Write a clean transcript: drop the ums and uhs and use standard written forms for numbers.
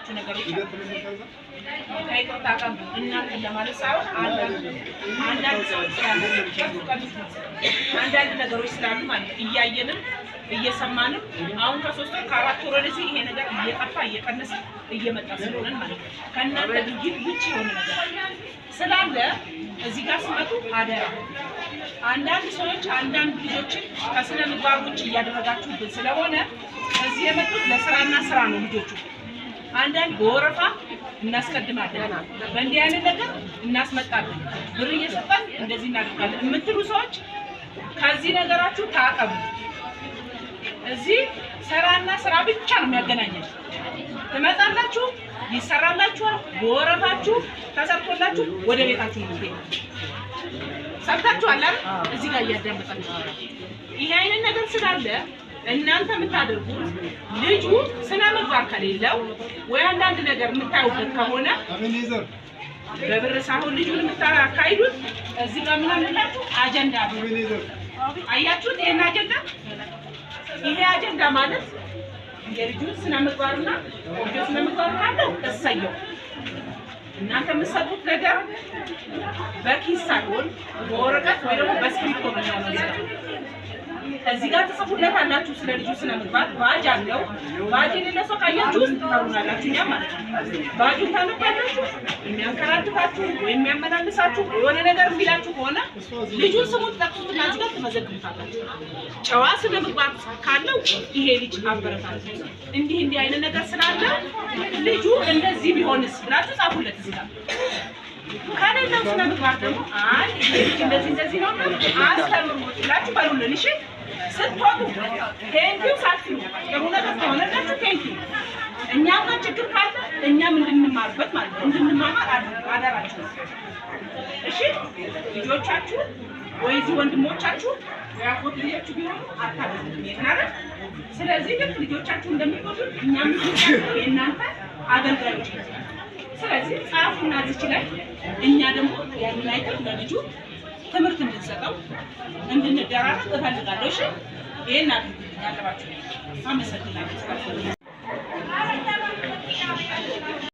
የሚያደርጓችሁ ነገሮች ከይቅርታ ጋር እናንተ ለማለት ሳይሆን አንዳንድ ሰዎች አንዳንድ ነገሮች ስላሉ ማለት እያየንም እየሰማንም አሁን ከ3 ወር ከ4 ወር ወደዚህ ይሄ ነገር እየጠፋ እየቀነሰ እየመጣ ስለሆነ ማለት ከእናንተ ድርጊት ውጭ የሆነ ነገር ስላለ እዚህ ጋር ሲመጡ አደራ አንዳንድ ሰዎች አንዳንድ ልጆችን ከስነ ምግባር ውጭ እያደረጋችሁብን ስለሆነ እዚህ የመጡት ለስራና ስራ ነው ልጆቹ አንዳንድ በወረፋ እናስቀድማለን በእንዲህ አይነት ነገር እናስመጣለን ብር እየሰጠን እንደዚህ እናደርጋለን የምትሉ ሰዎች ከዚህ ነገራችሁ ታቀቡ እዚህ ስራና ስራ ብቻ ነው የሚያገናኘው ትመጣላችሁ ይሰራላችኋል በወረፋችሁ ተሰርቶላችሁ ወደ ቤታችሁ ነው የምትሄዱት ሰምታችኋል አይደል እዚህ ጋር እያዳመጣችሁ ይሄ አይነት ነገር ስላለ እናንተ የምታደርጉት ልጁ ስነ ምግባር ከሌለው ወይ አንዳንድ ነገር የምታዩበት ከሆነ በብር ሳይሆን ልጁን የምታካሂዱት እዚህ ጋር ምን አለላችሁ አጀንዳ አያችሁት ይሄን አጀንዳ ይሄ አጀንዳ ማለት የልጁ ስነ ምግባርና ወደ ስነ ምግባር ካለው እሰየው እናንተ የምትሰጡት ነገር በኪስ ሳይሆን በወረቀት ወይ ደግሞ በስክሪፕቶ ነው የሚሆነው እዚህ ጋር ተጽፎለታላችሁ ስለ ልጁ ስነ ምግባር ባጅ አለው ባጅ የሌለው ሰው ካያችሁ ውስጥ ታሩናላችሁ እኛ ማለት ነው ባጁን ታነባላችሁ የሚያንከራትታችሁ ወይ የሚያመላልሳችሁ የሆነ ነገር የሚላችሁ ከሆነ ልጁን ስሙን ጠቅሱትና እዚህ ጋር ትመዘግቡታላችሁ ጨዋ ስነ ምግባር ካለው ይሄ ልጅ አበረታቱ እንዲህ አይነት ነገር ስላለ ልጁ እንደዚህ ቢሆንስ ብላችሁ ጻፉለት እዚህ ጋር ካለለው ስነ ምግባር ደግሞ አይ እንደዚህ ነው አስተምሩት ብላችሁ ባሉልን እሺ ስትወጡ ቴንኪው ሳትሉ ጥሩ ነገር ከሆነላችሁ ቴንኪው እኛም ጋር ችግር ካለ እኛም እንድንማርበት ማለት ነው እንድንማማር አደራችሁ እሺ ልጆቻችሁ ወይዚ ወንድሞቻችሁ ያቆት ልጆቻችሁ ቢሆኑ አታደርጉም ይናረ ስለዚህ ልጆቻችሁ እንደሚቆጡት እኛም እናንተ አገልጋዮች ስለዚህ ጻፉና እዚህ ላይ እኛ ደግሞ ያንን አይተን ለልጁ ትምህርት እንድንሰጠው እንድንደራረግ እፈልጋለሁ እሺ ይሄን አድርጉ ያለባችሁ አመሰግናለሁ